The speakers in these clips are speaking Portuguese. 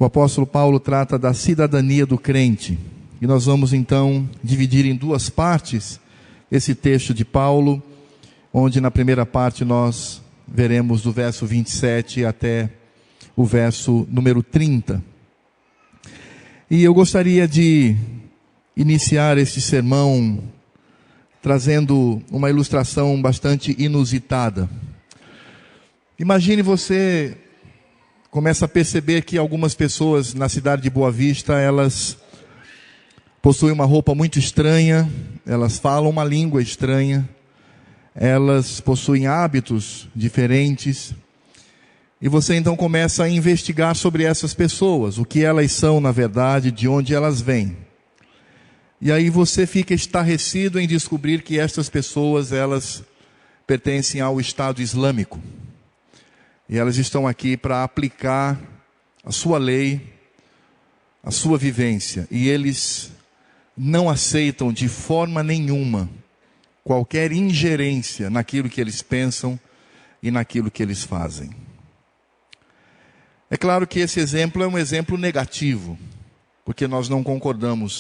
O apóstolo Paulo trata da cidadania do crente. E nós vamos então dividir em duas partes esse texto de Paulo, onde na primeira parte nós veremos do verso 27 até o verso número 30. E eu gostaria de iniciar este sermão trazendo uma ilustração bastante inusitada. Imagine você começa a perceber que algumas pessoas na cidade de Boa Vista, elas possuem uma roupa muito estranha, elas falam uma língua estranha, elas possuem hábitos diferentes, e você então começa a investigar sobre essas pessoas, o que elas são na verdade, de onde elas vêm. E aí você fica estarrecido em descobrir que estas pessoas, elas pertencem ao Estado Islâmico. E elas estão aqui para aplicar a sua lei, a sua vivência. E eles não aceitam de forma nenhuma qualquer ingerência naquilo que eles pensam e naquilo que eles fazem. É claro que esse exemplo é um exemplo negativo, porque nós não concordamos,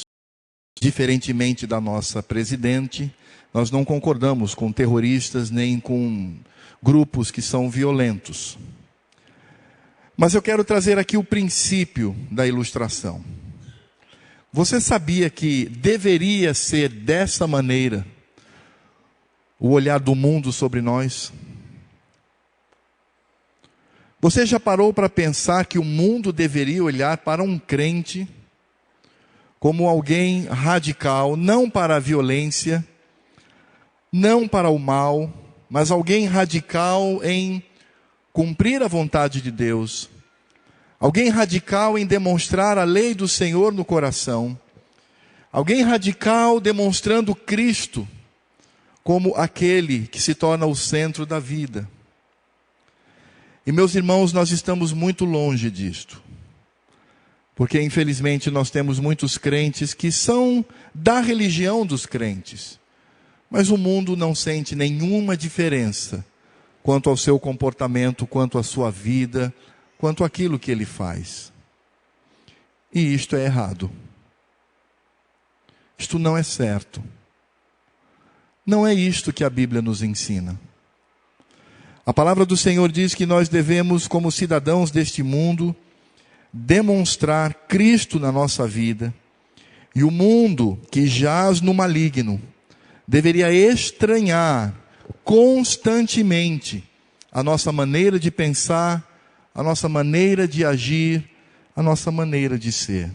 diferentemente da nossa presidente, nós não concordamos com terroristas nem com grupos que são violentos. Mas eu quero trazer aqui o princípio da ilustração. Você sabia que deveria ser dessa maneira o olhar do mundo sobre nós? Você já parou para pensar que o mundo deveria olhar para um crente como alguém radical, não para a violência, não para o mal, mas alguém radical em cumprir a vontade de Deus, alguém radical em demonstrar a lei do Senhor no coração, alguém radical demonstrando Cristo como aquele que se torna o centro da vida. E meus irmãos, nós estamos muito longe disto, porque infelizmente nós temos muitos crentes que são da religião dos crentes, mas o mundo não sente nenhuma diferença quanto ao seu comportamento, quanto à sua vida, quanto àquilo que ele faz. E isto é errado. Isto não é certo. Não é isto que a Bíblia nos ensina. A palavra do Senhor diz que nós devemos, como cidadãos deste mundo, demonstrar Cristo na nossa vida. E o mundo que jaz no maligno deveria estranhar constantemente a nossa maneira de pensar, a nossa maneira de agir, a nossa maneira de ser.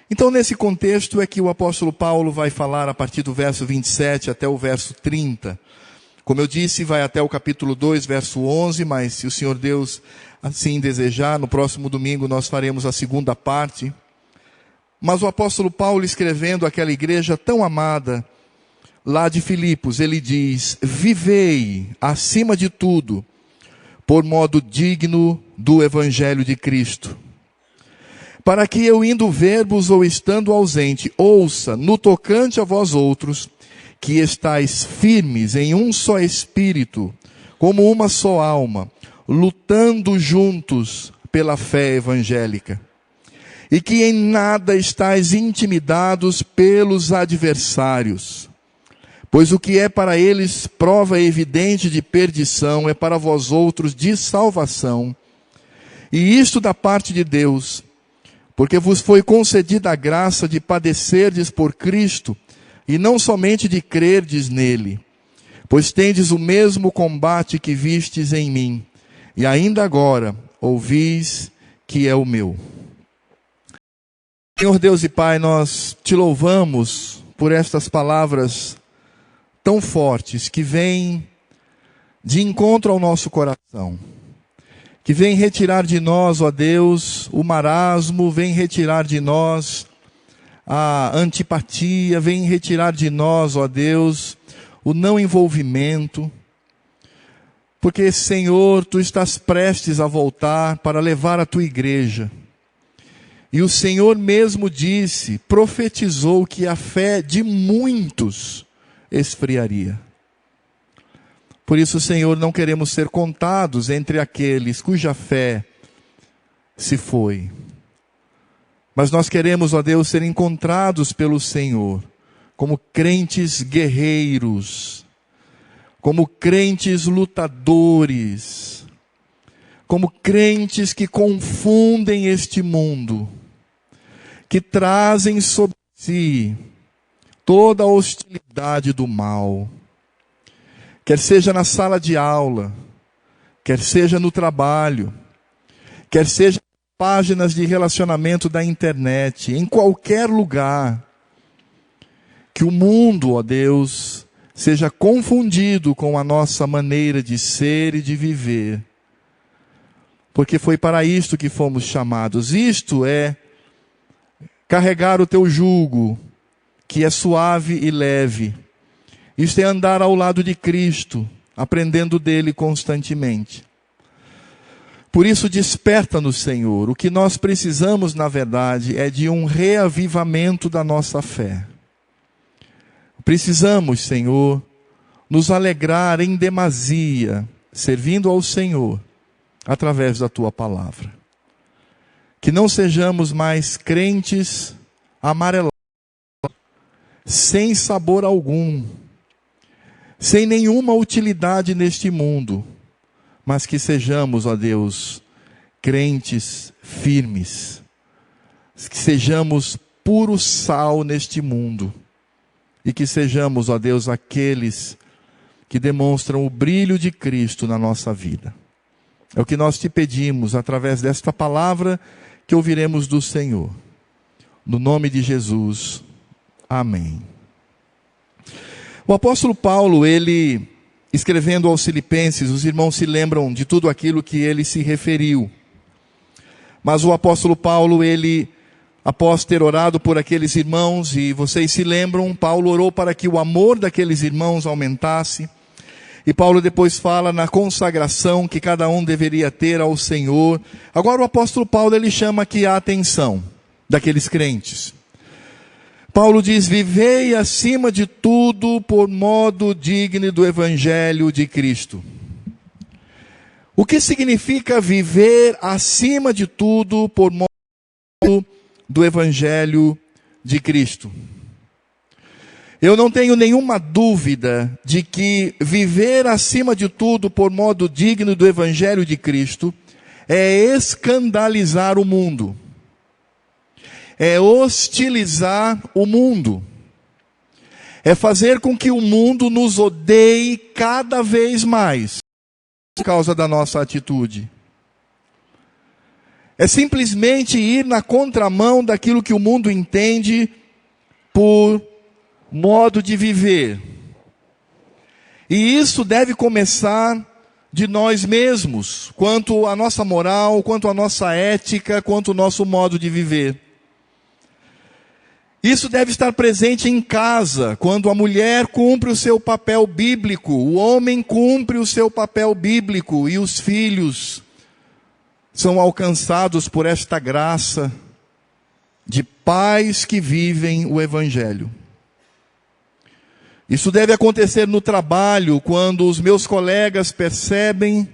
Então, nesse contexto é que o apóstolo Paulo vai falar a partir do verso 27 até o verso 30. Como eu disse, vai até o capítulo 2, verso 11, mas se o Senhor Deus assim desejar, no próximo domingo nós faremos a segunda parte. Mas o apóstolo Paulo, escrevendo àquela igreja tão amada, lá de Filipos, ele diz: vivei, acima de tudo, por modo digno do Evangelho de Cristo, para que eu indo ver-vos ou estando ausente, ouça, no tocante a vós outros, que estáis firmes em um só espírito, como uma só alma, lutando juntos pela fé evangélica, e que em nada estáis intimidados pelos adversários, pois o que é para eles prova evidente de perdição, é para vós outros de salvação, e isto da parte de Deus, porque vos foi concedida a graça de padecerdes por Cristo, e não somente de crerdes nele, pois tendes o mesmo combate que vistes em mim, e ainda agora ouvis que é o meu. Senhor Deus e Pai, nós te louvamos por estas palavras tão fortes que vêm de encontro ao nosso coração, que vêm retirar de nós, ó Deus, o marasmo, vêm retirar de nós a antipatia, vêm retirar de nós, ó Deus, o não envolvimento, porque, Senhor, Tu estás prestes a voltar para levar a Tua igreja. E o Senhor mesmo disse, profetizou que a fé de muitos esfriaria. Por isso, Senhor, não queremos ser contados entre aqueles cuja fé se foi. Mas nós queremos, ó Deus, ser encontrados pelo Senhor como crentes guerreiros, como crentes lutadores, como crentes que confundem este mundo, que trazem sobre si toda a hostilidade do mal, quer seja na sala de aula, quer seja no trabalho, quer seja nas páginas de relacionamento da internet, em qualquer lugar, que o mundo, ó Deus, seja confundido com a nossa maneira de ser e de viver, porque foi para isto que fomos chamados. Isto é carregar o teu jugo, que é suave e leve. Isto é andar ao lado de Cristo, aprendendo dele constantemente. Por isso, desperta-nos, Senhor. O que nós precisamos, na verdade, é de um reavivamento da nossa fé. Precisamos, Senhor, nos alegrar em demasia, servindo ao Senhor, através da Tua palavra. Que não sejamos mais crentes amarelados, sem sabor algum, sem nenhuma utilidade neste mundo, mas que sejamos, ó Deus, crentes firmes, que sejamos puro sal neste mundo, e que sejamos, ó Deus, aqueles que demonstram o brilho de Cristo na nossa vida. É o que nós te pedimos através desta palavra que ouviremos do Senhor. No nome de Jesus, amém. O apóstolo Paulo, ele, escrevendo aos Filipenses, os irmãos se lembram de tudo aquilo que ele se referiu. Mas o apóstolo Paulo, ele, após ter orado por aqueles irmãos, e vocês se lembram, Paulo orou para que o amor daqueles irmãos aumentasse. E Paulo depois fala na consagração que cada um deveria ter ao Senhor. Agora o apóstolo Paulo, ele chama aqui a atenção daqueles crentes. Paulo diz: vivei acima de tudo por modo digno do evangelho de Cristo. O que significa viver acima de tudo por modo do evangelho de Cristo? Eu não tenho nenhuma dúvida de que viver acima de tudo por modo digno do evangelho de Cristo é escandalizar o mundo, é hostilizar o mundo, é fazer com que o mundo nos odeie cada vez mais por causa da nossa atitude. É simplesmente ir na contramão daquilo que o mundo entende por modo de viver. E isso deve começar de nós mesmos, quanto à nossa moral, quanto à nossa ética, quanto ao nosso modo de viver. Isso deve estar presente em casa, quando a mulher cumpre o seu papel bíblico, o homem cumpre o seu papel bíblico e os filhos são alcançados por esta graça de pais que vivem o evangelho. Isso deve acontecer no trabalho, quando os meus colegas percebem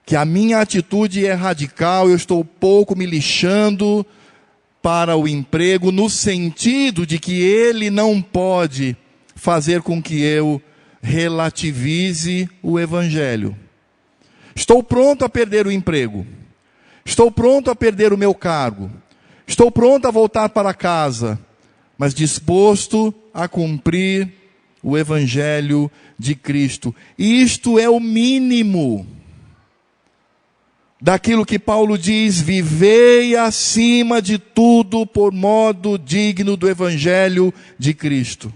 que a minha atitude é radical, eu estou pouco me lixando para o emprego, no sentido de que ele não pode fazer com que eu relativize o evangelho. Estou pronto a perder o emprego, estou pronto a perder o meu cargo, estou pronto a voltar para casa, mas disposto a cumprir o evangelho de Cristo. Isto é o mínimo daquilo que Paulo diz: vivei acima de tudo por modo digno do evangelho de Cristo.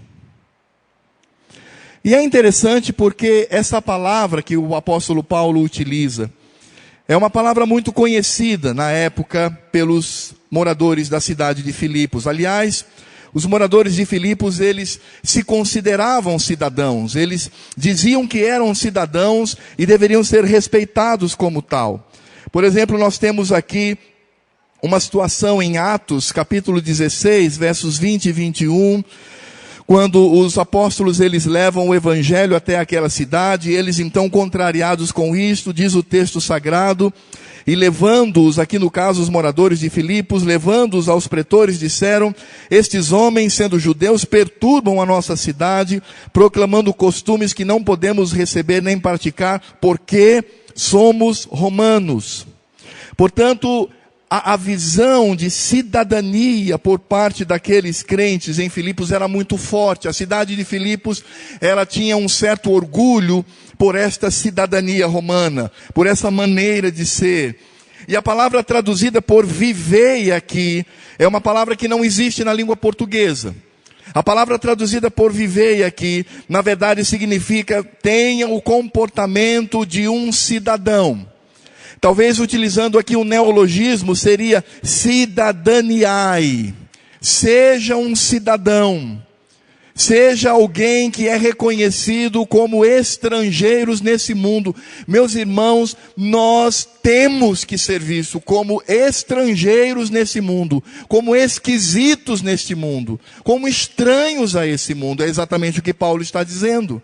E é interessante porque essa palavra que o apóstolo Paulo utiliza é uma palavra muito conhecida na época pelos moradores da cidade de Filipos. Aliás, os moradores de Filipos, eles se consideravam cidadãos, eles diziam que eram cidadãos e deveriam ser respeitados como tal. Por exemplo, nós temos aqui uma situação em Atos, capítulo 16, versos 20 e 21, quando os apóstolos, eles levam o evangelho até aquela cidade, eles então contrariados com isto, diz o texto sagrado, E levando-os, aqui no caso os moradores de Filipos, levando-os aos pretores, disseram: estes homens, sendo judeus, perturbam a nossa cidade, proclamando costumes que não podemos receber nem praticar, porque somos romanos. Portanto, a visão de cidadania por parte daqueles crentes em Filipos era muito forte. A cidade de Filipos, ela tinha um certo orgulho por esta cidadania romana, por essa maneira de ser. E a palavra traduzida por vivei aqui, é uma palavra que não existe na língua portuguesa. A palavra traduzida por vivei aqui, na verdade significa tenha o comportamento de um cidadão. Talvez utilizando aqui um neologismo seria cidadaniai. Seja um cidadão. Seja alguém que é reconhecido como estrangeiros nesse mundo. Meus irmãos, nós temos que ser vistos como estrangeiros nesse mundo, como esquisitos neste mundo, como estranhos a esse mundo. É exatamente o que Paulo está dizendo.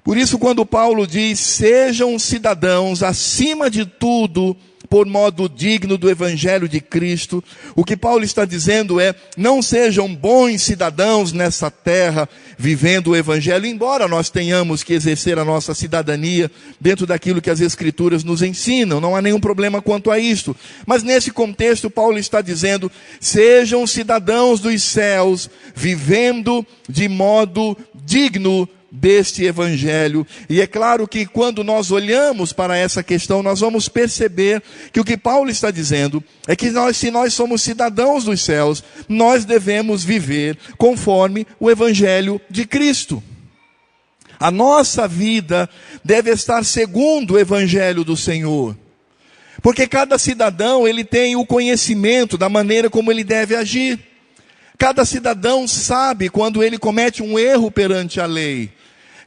Por isso, quando Paulo diz, sejam cidadãos, acima de tudo, por modo digno do Evangelho de Cristo, o que Paulo está dizendo é, não sejam bons cidadãos nessa terra, vivendo o Evangelho, embora nós tenhamos que exercer a nossa cidadania dentro daquilo que as Escrituras nos ensinam, não há nenhum problema quanto a isto. Mas nesse contexto, Paulo está dizendo, sejam cidadãos dos céus, vivendo de modo digno deste Evangelho. E é claro que quando nós olhamos para essa questão, nós vamos perceber que o que Paulo está dizendo é que se nós somos cidadãos dos céus, nós devemos viver conforme o Evangelho de Cristo. A nossa vida deve estar segundo o Evangelho do Senhor. Porque cada cidadão, ele tem o conhecimento da maneira como ele deve agir. Cada cidadão sabe quando ele comete um erro perante a lei.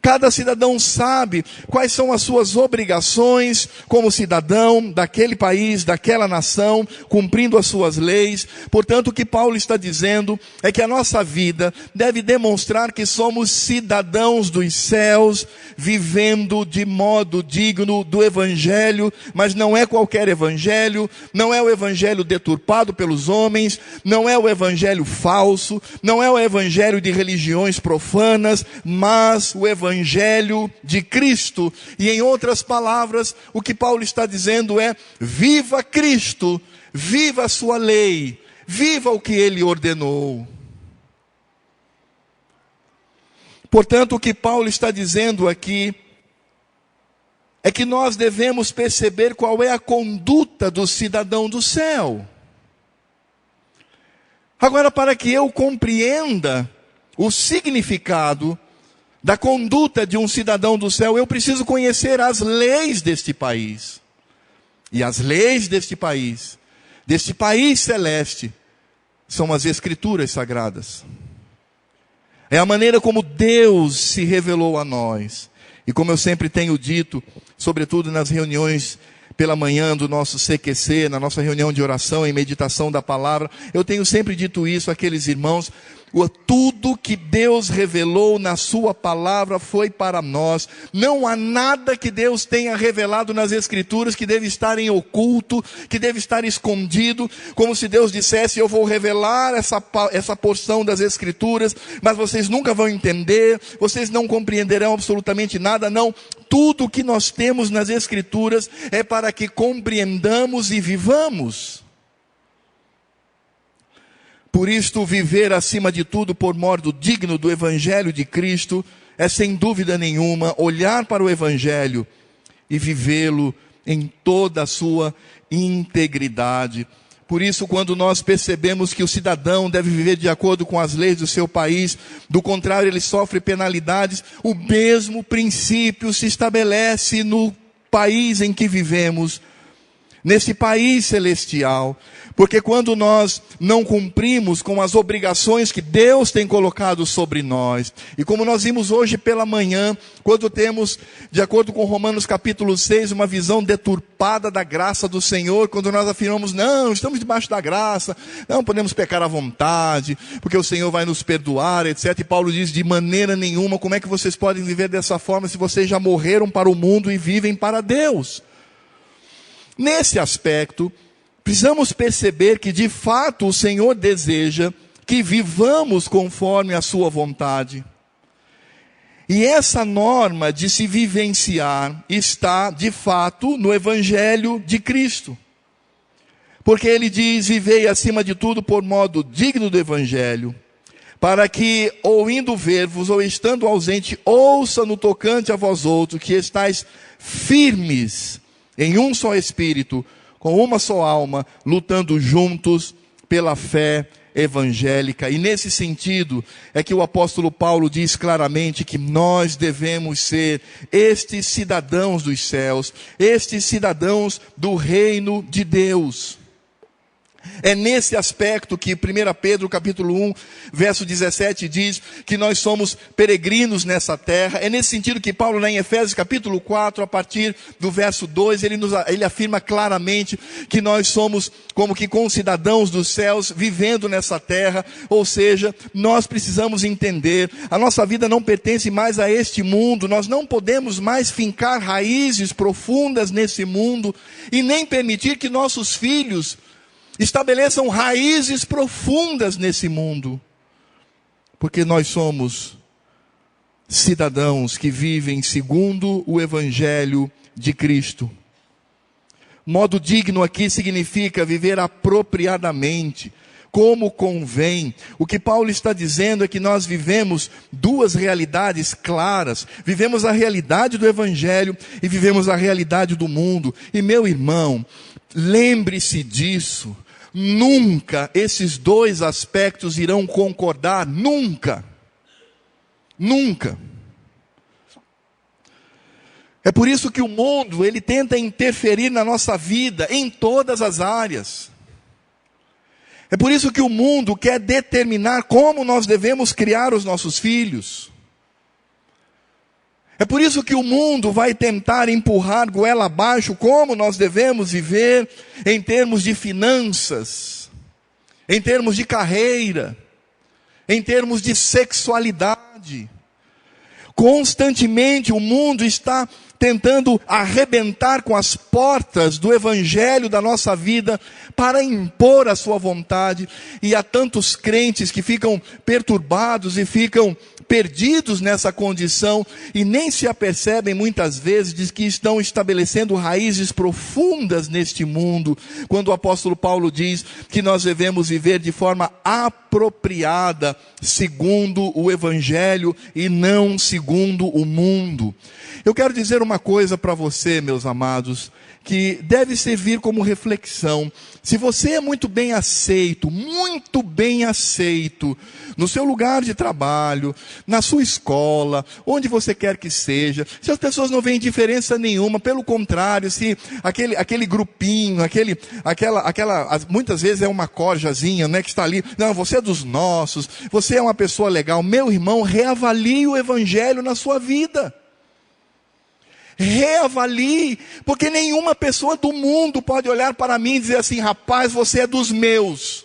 Cada cidadão sabe quais são as suas obrigações como cidadão daquele país, daquela nação, cumprindo as suas leis. Portanto, o que Paulo está dizendo é que a nossa vida deve demonstrar que somos cidadãos dos céus, vivendo de modo digno do Evangelho, mas não é qualquer Evangelho, não é o Evangelho deturpado pelos homens, não é o Evangelho falso, não é o Evangelho de religiões profanas, mas o Evangelho de Cristo. E em outras palavras, o que Paulo está dizendo é, viva Cristo, viva a sua lei, viva o que ele ordenou. Portanto, o que Paulo está dizendo aqui é que nós devemos perceber qual é a conduta do cidadão do céu. Agora, para que eu compreenda o significado da conduta de um cidadão do céu, eu preciso conhecer as leis deste país. E as leis deste país celeste, são as Escrituras Sagradas. É a maneira como Deus se revelou a nós. E como eu sempre tenho dito, sobretudo nas reuniões pela manhã do nosso CQC, na nossa reunião de oração e meditação da palavra, eu tenho sempre dito isso àqueles irmãos, tudo que Deus revelou na sua palavra foi para nós. Não há nada que Deus tenha revelado nas Escrituras que deve estar em oculto, que deve estar escondido, como se Deus dissesse, eu vou revelar essa porção das Escrituras, mas vocês nunca vão entender, vocês não compreenderão absolutamente nada. Não, tudo que nós temos nas Escrituras é para que compreendamos e vivamos. Por isto, viver acima de tudo por modo digno do Evangelho de Cristo é sem dúvida nenhuma olhar para o Evangelho e vivê-lo em toda a sua integridade. Por isso, quando nós percebemos que o cidadão deve viver de acordo com as leis do seu país, do contrário ele sofre penalidades, o mesmo princípio se estabelece no país em que vivemos, nesse país celestial. Porque quando nós não cumprimos com as obrigações que Deus tem colocado sobre nós, e como nós vimos hoje pela manhã, quando temos, de acordo com Romanos capítulo 6, uma visão deturpada da graça do Senhor, quando nós afirmamos, não, estamos debaixo da graça, não podemos pecar à vontade, porque o Senhor vai nos perdoar, etc. E Paulo diz, de maneira nenhuma, como é que vocês podem viver dessa forma se vocês já morreram para o mundo e vivem para Deus? Nesse aspecto, precisamos perceber que de fato o Senhor deseja que vivamos conforme a sua vontade. E essa norma de se vivenciar está, de fato, no Evangelho de Cristo. Porque ele diz: vivei acima de tudo por modo digno do Evangelho, para que, ou indo ver-vos, ou estando ausente, ouça no tocante a vós outros, que estáis firmes em um só Espírito, com uma só alma, lutando juntos pela fé evangélica. E nesse sentido é que o apóstolo Paulo diz claramente que nós devemos ser estes cidadãos dos céus, estes cidadãos do reino de Deus. É nesse aspecto que 1 Pedro capítulo 1, verso 17 diz que nós somos peregrinos nessa terra. É nesse sentido que Paulo, lá em Efésios capítulo 4, a partir do verso 2, ele afirma claramente que nós somos como que concidadãos dos céus, vivendo nessa terra. Ou seja, nós precisamos entender, a nossa vida não pertence mais a este mundo, nós não podemos mais fincar raízes profundas nesse mundo, e nem permitir que nossos filhos estabeleçam raízes profundas nesse mundo, porque nós somos cidadãos que vivem segundo o Evangelho de Cristo. Modo digno aqui significa viver apropriadamente, como convém. O que Paulo está dizendo é que nós vivemos duas realidades claras. Vivemos a realidade do Evangelho e vivemos a realidade do mundo. E meu irmão, lembre-se disso. Nunca esses dois aspectos irão concordar, nunca. Nunca. É por isso que o mundo, ele tenta interferir na nossa vida, em todas as áreas. É por isso que o mundo quer determinar como nós devemos criar os nossos filhos. É por isso que o mundo vai tentar empurrar goela abaixo como nós devemos viver em termos de finanças, em termos de carreira, em termos de sexualidade. Constantemente o mundo está tentando arrebentar com as portas do Evangelho da nossa vida para impor a sua vontade. E há tantos crentes que ficam perturbados e ficam perdidos nessa condição e nem se apercebem muitas vezes de que estão estabelecendo raízes profundas neste mundo, quando o apóstolo Paulo diz que nós devemos viver de forma apropriada, segundo o Evangelho e não segundo o mundo. Eu quero dizer uma coisa para você, meus amados, que deve servir como reflexão. Se você é muito bem aceito no seu lugar de trabalho, na sua escola, onde você quer que seja, se as pessoas não veem diferença nenhuma, pelo contrário, se aquele grupinho, muitas vezes é uma corjazinha, né, que está ali, não, você é dos nossos, você é uma pessoa legal, meu irmão, reavalie o Evangelho na sua vida. Reavalie, porque nenhuma pessoa do mundo pode olhar para mim e dizer assim: rapaz, você é dos meus.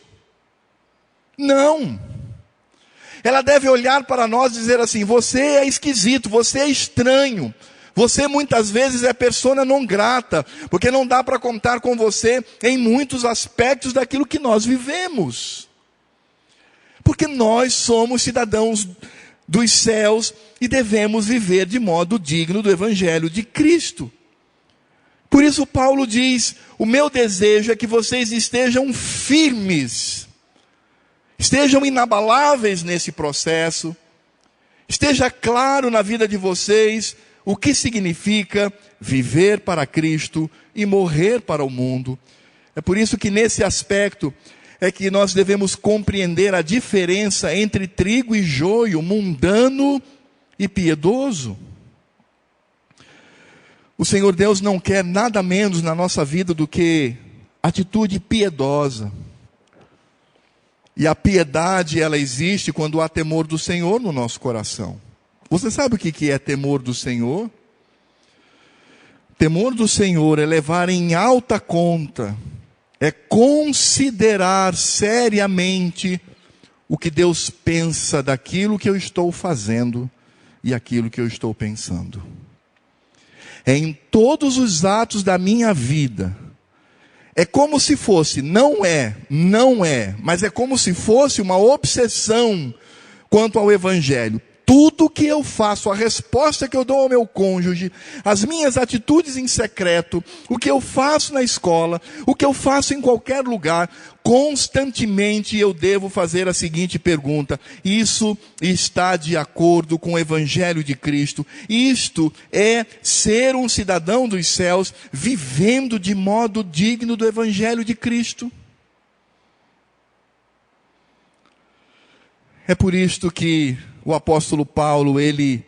Não. Ela deve olhar para nós e dizer assim: você é esquisito, você é estranho, você muitas vezes é persona non grata, porque não dá para contar com você em muitos aspectos daquilo que nós vivemos. Porque nós somos cidadãos dos céus e devemos viver de modo digno do Evangelho de Cristo. Por isso Paulo diz: o meu desejo é que vocês estejam firmes, estejam inabaláveis nesse processo, esteja claro na vida de vocês o que significa viver para Cristo e morrer para o mundo. É por isso que nesse aspecto é que nós devemos compreender a diferença entre trigo e joio, mundano e piedoso. O Senhor Deus não quer nada menos na nossa vida do que atitude piedosa. E a piedade, ela existe quando há temor do Senhor no nosso coração. Você sabe o que é temor do Senhor? Temor do Senhor é levar em alta conta, é considerar seriamente o que Deus pensa daquilo que eu estou fazendo e aquilo que eu estou pensando. É em todos os atos da minha vida É como se fosse, não é, mas é como se fosse uma obsessão quanto ao Evangelho. Tudo que eu faço, a resposta que eu dou ao meu cônjuge, as minhas atitudes em secreto, o que eu faço na escola, o que eu faço em qualquer lugar, constantemente eu devo fazer a seguinte pergunta: isso está de acordo com o Evangelho de Cristo? Isto é ser um cidadão dos céus, vivendo de modo digno do Evangelho de Cristo? É por isto que o apóstolo Paulo, ele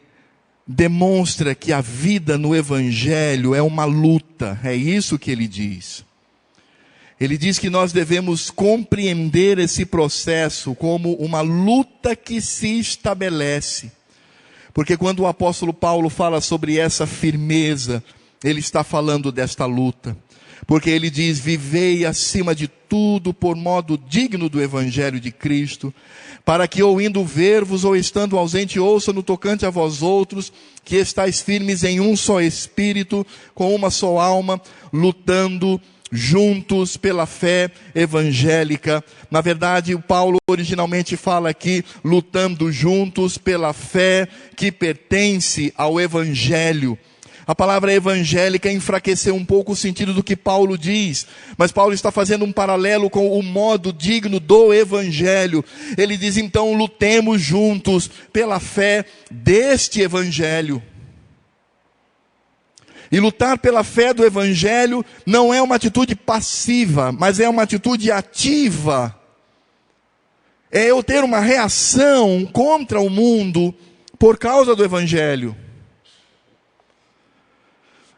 demonstra que a vida no Evangelho é uma luta. É isso que ele diz. Ele diz que nós devemos compreender esse processo como uma luta que se estabelece. Porque quando o apóstolo Paulo fala sobre essa firmeza, ele está falando desta luta. Porque ele diz: vivei acima de tudo por modo digno do Evangelho de Cristo, para que ou indo ver-vos ou estando ausente ouça no tocante a vós outros, que estáis firmes em um só espírito, com uma só alma, lutando juntos pela fé evangélica. Na verdade, o Paulo originalmente fala aqui, lutando juntos pela fé que pertence ao Evangelho. A palavra evangélica enfraqueceu um pouco o sentido do que Paulo diz, mas Paulo está fazendo um paralelo com o modo digno do Evangelho. Ele diz: então lutemos juntos pela fé deste Evangelho. E lutar pela fé do Evangelho não é uma atitude passiva, mas é uma atitude ativa. É eu ter uma reação contra o mundo por causa do Evangelho.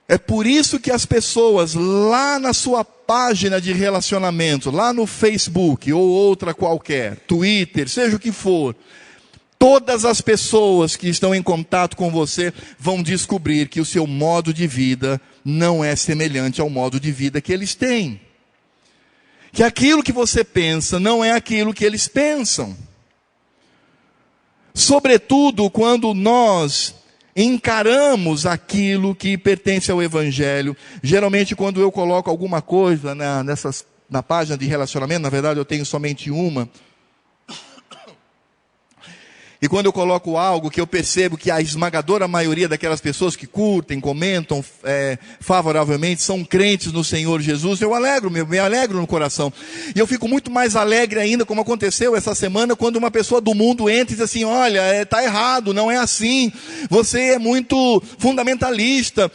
É por isso que as pessoas lá na sua página de relacionamento, lá no Facebook ou outra qualquer, Twitter, seja o que for, todas as pessoas que estão em contato com você vão descobrir que o seu modo de vida não é semelhante ao modo de vida que eles têm. Que aquilo que você pensa não é aquilo que eles pensam. Sobretudo quando nós encaramos aquilo que pertence ao Evangelho. Geralmente quando eu coloco alguma coisa na página de relacionamento, na verdade eu tenho somente uma, e quando eu coloco algo que eu percebo que a esmagadora maioria daquelas pessoas que curtem, comentam favoravelmente, são crentes no Senhor Jesus, eu me alegro no coração. E eu fico muito mais alegre ainda, como aconteceu essa semana, quando uma pessoa do mundo entra e diz assim: olha, está errado, não é assim, você é muito fundamentalista,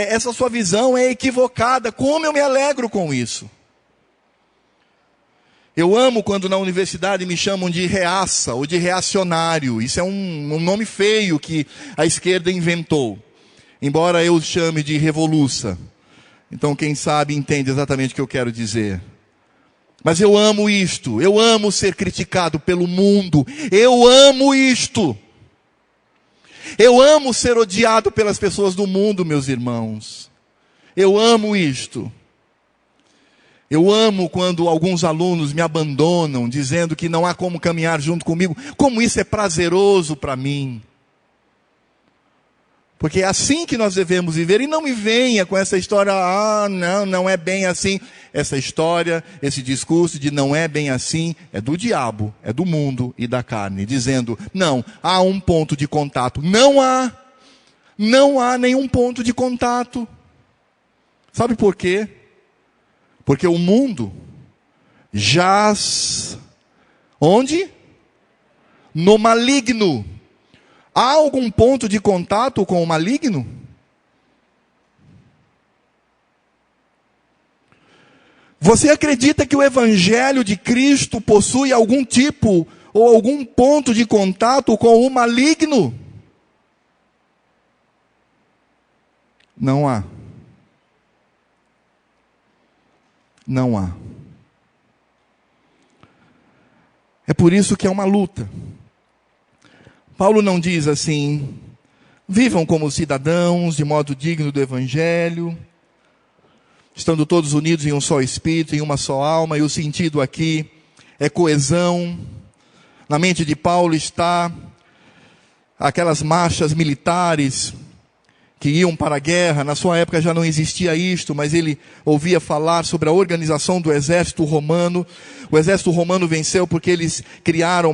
essa sua visão é equivocada. Como eu me alegro com isso. Eu amo quando na universidade me chamam de reaça ou de reacionário. Isso é um nome feio que a esquerda inventou, embora eu chame de revoluça. Então quem sabe entende exatamente o que eu quero dizer. Mas eu amo isto, eu amo ser criticado pelo mundo, eu amo isto. Eu amo ser odiado pelas pessoas do mundo, meus irmãos. Eu amo isto. Eu amo quando alguns alunos me abandonam, dizendo que não há como caminhar junto comigo. Como isso é prazeroso para mim. Porque é assim que nós devemos viver. E não me venha com essa história: não é bem assim. Essa história, esse discurso de não é bem assim, é do diabo, é do mundo e da carne. Dizendo: não, há um ponto de contato. Não há nenhum ponto de contato. Sabe por quê? Porque o mundo jaz onde? No maligno. Há algum ponto de contato com o maligno? Você acredita que o Evangelho de Cristo possui algum tipo ou algum ponto de contato com o maligno? Não há. Não há. É por isso que é uma luta. Paulo não diz assim: vivam como cidadãos, de modo digno do Evangelho, estando todos unidos em um só espírito, em uma só alma. E o sentido aqui é coesão. Na mente de Paulo está aquelas marchas militares que iam para a guerra. Na sua época já não existia isto, mas ele ouvia falar sobre a organização do exército romano. O exército romano venceu porque eles criaram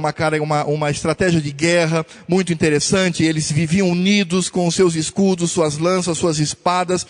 uma estratégia de guerra muito interessante. Eles viviam unidos com os seus escudos, suas lanças, suas espadas,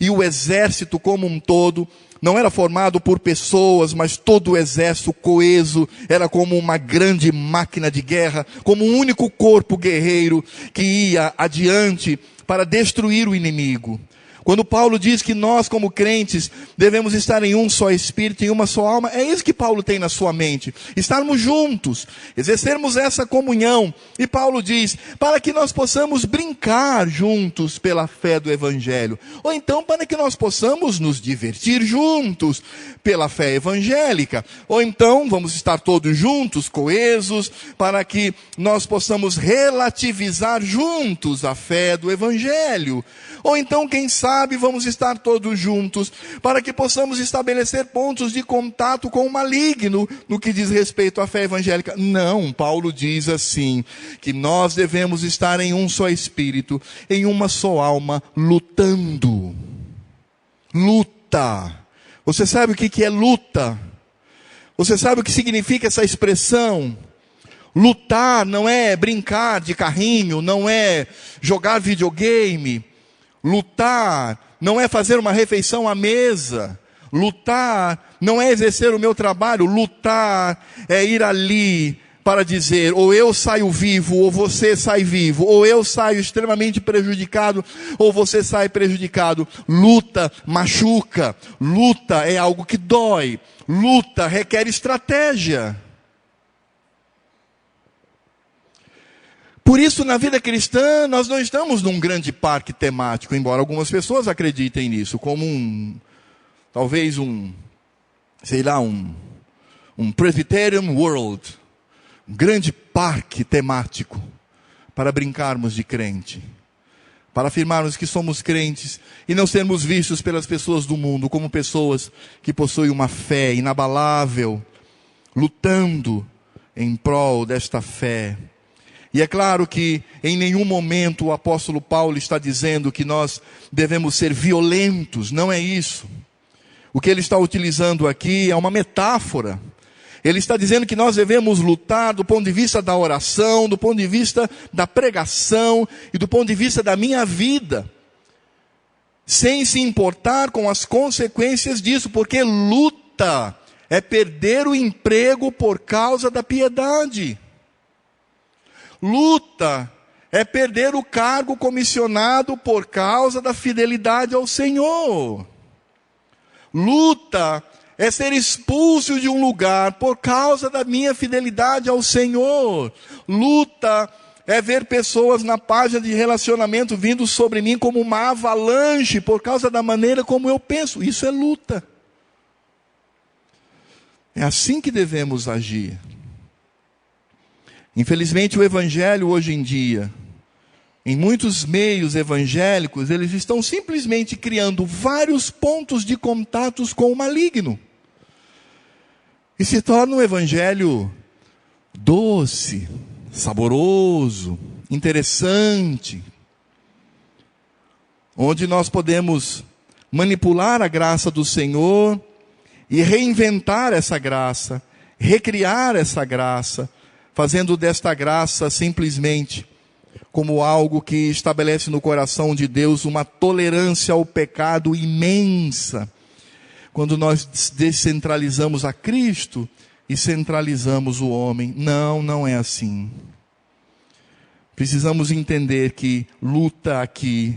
e o exército como um todo não era formado por pessoas, mas todo o exército coeso, era como uma grande máquina de guerra, como um único corpo guerreiro que ia adiante para destruir o inimigo. Quando Paulo diz que nós, como crentes, devemos estar em um só espírito, em uma só alma, é isso que Paulo tem na sua mente. Estarmos juntos, exercermos essa comunhão. E Paulo diz, para que nós possamos brincar juntos pela fé do Evangelho. Ou então, para que nós possamos nos divertir juntos pela fé evangélica. Ou então, vamos estar todos juntos, coesos, para que nós possamos relativizar juntos a fé do Evangelho. Ou então, quem sabe, vamos estar todos juntos, para que possamos estabelecer pontos de contato com o maligno, no que diz respeito à fé evangélica. Não, Paulo diz assim, que nós devemos estar em um só espírito, em uma só alma, lutando. Luta. Você sabe o que é luta? Você sabe o que significa essa expressão? Lutar não é brincar de carrinho, não é jogar videogame. Lutar não é fazer uma refeição à mesa. Lutar não é exercer o meu trabalho. Lutar é ir ali para dizer, ou eu saio vivo, ou você sai vivo. Ou eu saio extremamente prejudicado, ou você sai prejudicado. Luta machuca. Luta é algo que dói. Luta requer estratégia. Por isso, na vida cristã, nós não estamos num grande parque temático, embora algumas pessoas acreditem nisso, como talvez um Presbyterian World, um grande parque temático, para brincarmos de crente, para afirmarmos que somos crentes, e não sermos vistos pelas pessoas do mundo, como pessoas que possuem uma fé inabalável, lutando em prol desta fé. E é claro que em nenhum momento o apóstolo Paulo está dizendo que nós devemos ser violentos, não é isso. O que ele está utilizando aqui é uma metáfora. Ele está dizendo que nós devemos lutar do ponto de vista da oração, do ponto de vista da pregação e do ponto de vista da minha vida, sem se importar com as consequências disso, porque luta é perder o emprego por causa da piedade. Luta é perder o cargo comissionado por causa da fidelidade ao Senhor. Luta é ser expulso de um lugar por causa da minha fidelidade ao Senhor. Luta é ver pessoas na página de relacionamento vindo sobre mim como uma avalanche por causa da maneira como eu penso. Isso é luta. É assim que devemos agir. Infelizmente o evangelho hoje em dia, em muitos meios evangélicos, eles estão simplesmente criando vários pontos de contatos com o maligno. E se torna um evangelho doce, saboroso, interessante, onde nós podemos manipular a graça do Senhor e reinventar essa graça, recriar essa graça, fazendo desta graça simplesmente como algo que estabelece no coração de Deus uma tolerância ao pecado imensa, quando nós descentralizamos a Cristo e centralizamos o homem. Não, não é assim. Precisamos entender que luta aqui,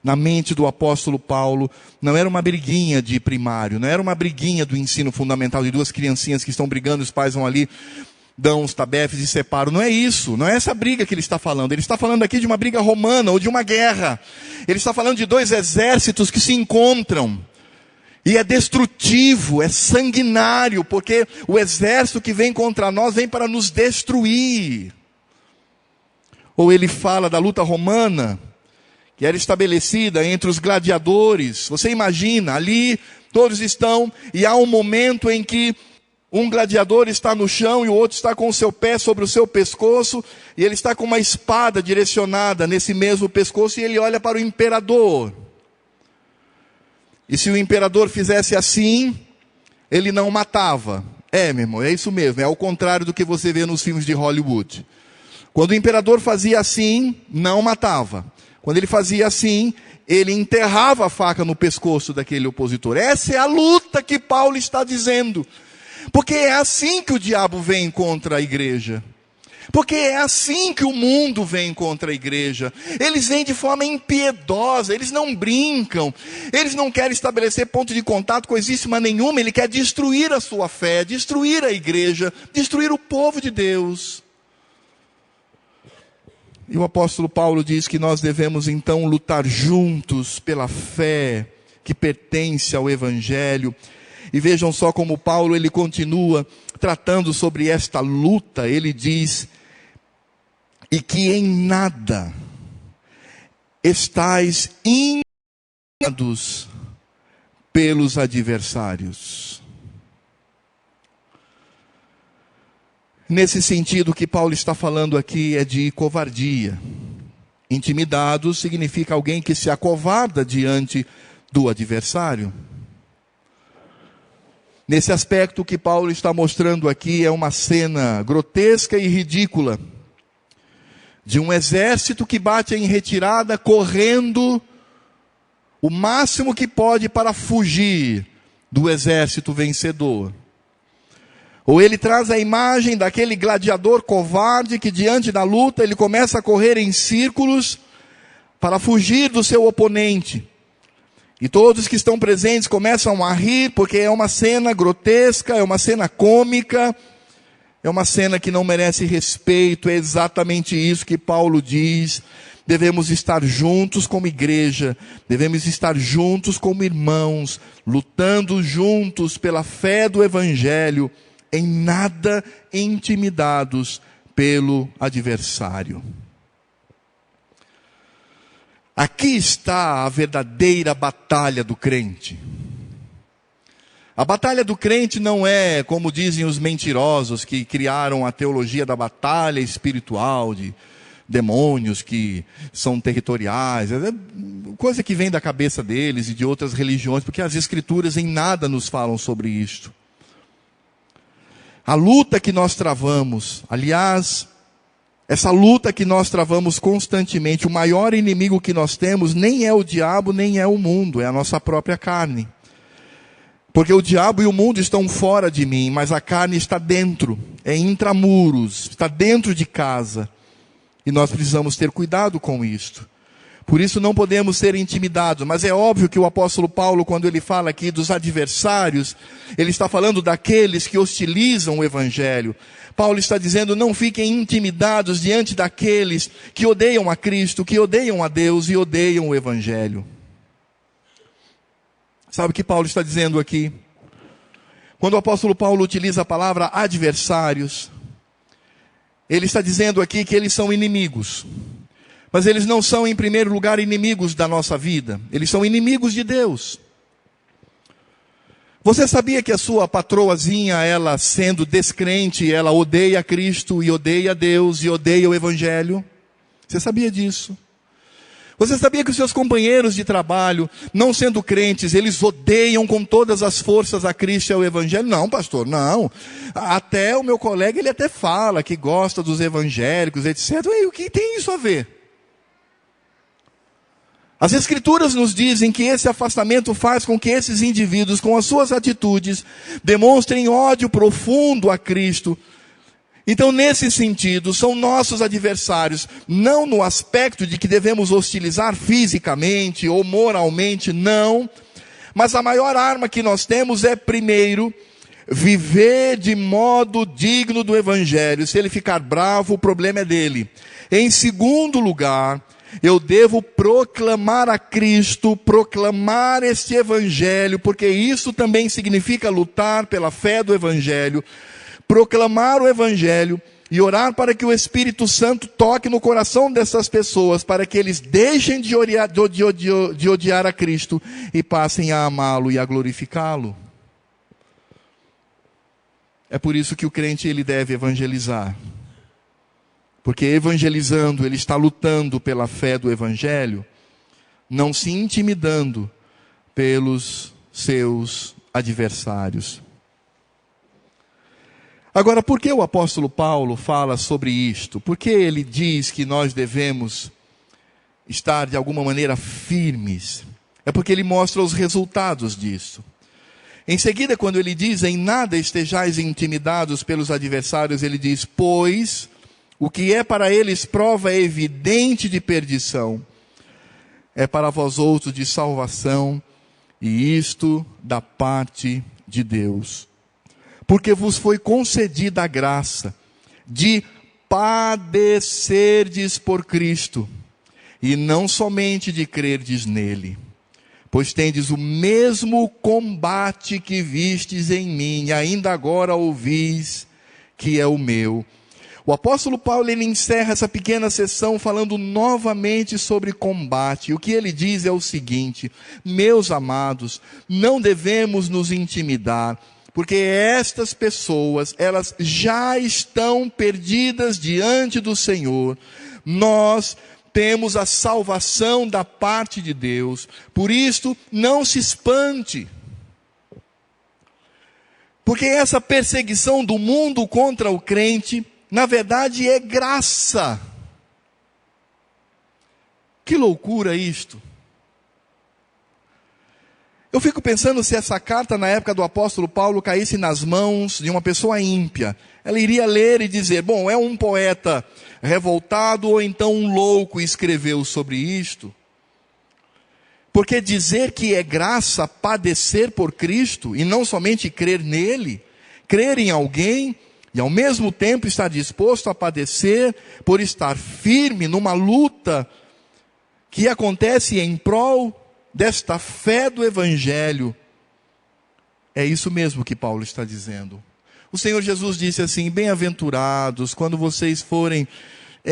na mente do apóstolo Paulo, não era uma briguinha de primário, não era uma briguinha do ensino fundamental, de duas criancinhas que estão brigando, os pais vão ali, dão os tabefes e separam. Não é isso, não é essa briga que ele está falando. Ele está falando aqui de uma briga romana ou de uma guerra. Ele está falando de dois exércitos que se encontram. E é destrutivo, é sanguinário, porque o exército que vem contra nós vem para nos destruir. Ou ele fala da luta romana, que era estabelecida entre os gladiadores. Você imagina, ali todos estão, e há um momento em que Um gladiador está no chão e o outro está com o seu pé sobre o seu pescoço, e ele está com uma espada direcionada nesse mesmo pescoço, e ele olha para o imperador. E se o imperador fizesse assim, ele não matava. Meu irmão, é isso mesmo, é ao contrário do que você vê nos filmes de Hollywood. Quando o imperador fazia assim, não matava. Quando ele fazia assim, ele enterrava a faca no pescoço daquele opositor. Essa é a luta que Paulo está dizendo. Porque é assim que o diabo vem contra a igreja. Porque é assim que o mundo vem contra a igreja. Eles vêm de forma impiedosa, eles não brincam. Eles não querem estabelecer ponto de contato coisíssima nenhuma. Ele quer destruir a sua fé, destruir a igreja, destruir o povo de Deus. E o apóstolo Paulo diz que nós devemos então lutar juntos pela fé que pertence ao evangelho. E vejam só como Paulo ele continua tratando sobre esta luta. Ele diz: e que em nada estais enganados pelos adversários. Nesse sentido, o que Paulo está falando aqui é de covardia. Intimidado significa alguém que se acovarda diante do adversário. Nesse aspecto, o que Paulo está mostrando aqui é uma cena grotesca e ridícula de um exército que bate em retirada, correndo o máximo que pode para fugir do exército vencedor. Ou ele traz a imagem daquele gladiador covarde que diante da luta ele começa a correr em círculos para fugir do seu oponente. E todos que estão presentes começam a rir, porque é uma cena grotesca, é uma cena cômica, é uma cena que não merece respeito. É exatamente isso que Paulo diz. Devemos estar juntos como igreja, devemos estar juntos como irmãos, lutando juntos pela fé do evangelho, em nada intimidados pelo adversário. Aqui está a verdadeira batalha do crente. A batalha do crente não é, como dizem os mentirosos que criaram a teologia da batalha espiritual, de demônios que são territoriais, é coisa que vem da cabeça deles e de outras religiões, porque as escrituras em nada nos falam sobre isto. A luta que nós travamos, aliás, essa luta que nós travamos constantemente, o maior inimigo que nós temos nem é o diabo, nem é o mundo, é a nossa própria carne. Porque o diabo e o mundo estão fora de mim, mas a carne está dentro, é intramuros, está dentro de casa. E nós precisamos ter cuidado com isto. Por isso não podemos ser intimidados, mas é óbvio que o apóstolo Paulo, quando ele fala aqui dos adversários, ele está falando daqueles que hostilizam o evangelho. Paulo está dizendo: não fiquem intimidados diante daqueles que odeiam a Cristo, que odeiam a Deus e odeiam o evangelho. Sabe o que Paulo está dizendo aqui? Quando o apóstolo Paulo utiliza a palavra adversários, ele está dizendo aqui que eles são inimigos. Mas eles não são, em primeiro lugar, inimigos da nossa vida. Eles são inimigos de Deus. Você sabia que a sua patroazinha, ela sendo descrente, ela odeia Cristo e odeia Deus e odeia o Evangelho? Você sabia disso? Você sabia que os seus companheiros de trabalho, não sendo crentes, eles odeiam com todas as forças a Cristo e ao Evangelho? Não, pastor, não. Até o meu colega, ele até fala que gosta dos evangélicos, etc. E o que tem isso a ver? As Escrituras nos dizem que esse afastamento faz com que esses indivíduos, com as suas atitudes, demonstrem ódio profundo a Cristo. Então, nesse sentido, são nossos adversários, não no aspecto de que devemos hostilizar fisicamente ou moralmente, não. Mas a maior arma que nós temos é, primeiro, viver de modo digno do Evangelho. Se ele ficar bravo, o problema é dele. Em segundo lugar, eu devo proclamar a Cristo, proclamar este Evangelho, porque isso também significa lutar pela fé do Evangelho, proclamar o Evangelho e orar para que o Espírito Santo toque no coração dessas pessoas, para que eles deixem de odiar a Cristo e passem a amá-lo e a glorificá-lo. É por isso que o crente ele deve evangelizar. Porque evangelizando, ele está lutando pela fé do evangelho, não se intimidando pelos seus adversários. Agora, por que o apóstolo Paulo fala sobre isto? Por que ele diz que nós devemos estar de alguma maneira firmes? É porque ele mostra os resultados disso. Em seguida, quando ele diz, em nada estejais intimidados pelos adversários, ele diz, pois o que é para eles prova evidente de perdição, é para vós outros de salvação, e isto da parte de Deus. Porque vos foi concedida a graça de padecerdes por Cristo, e não somente de crerdes nele. Pois tendes o mesmo combate que vistes em mim, e ainda agora ouvis que é o meu. O apóstolo Paulo, ele encerra essa pequena sessão falando novamente sobre combate. O que ele diz é o seguinte: meus amados, não devemos nos intimidar, porque estas pessoas, elas já estão perdidas diante do Senhor. Nós temos a salvação da parte de Deus. Por isto, não se espante. Porque essa perseguição do mundo contra o crente, na verdade, é graça. Que loucura isto. Eu fico pensando se essa carta na época do apóstolo Paulo caísse nas mãos de uma pessoa ímpia. Ela iria ler e dizer, bom, é um poeta revoltado ou então um louco escreveu sobre isto. Porque dizer que é graça padecer por Cristo e não somente crer nele, crer em alguém e ao mesmo tempo estar disposto a padecer por estar firme numa luta que acontece em prol desta fé do Evangelho. É isso mesmo que Paulo está dizendo. O Senhor Jesus disse assim, bem-aventurados quando vocês forem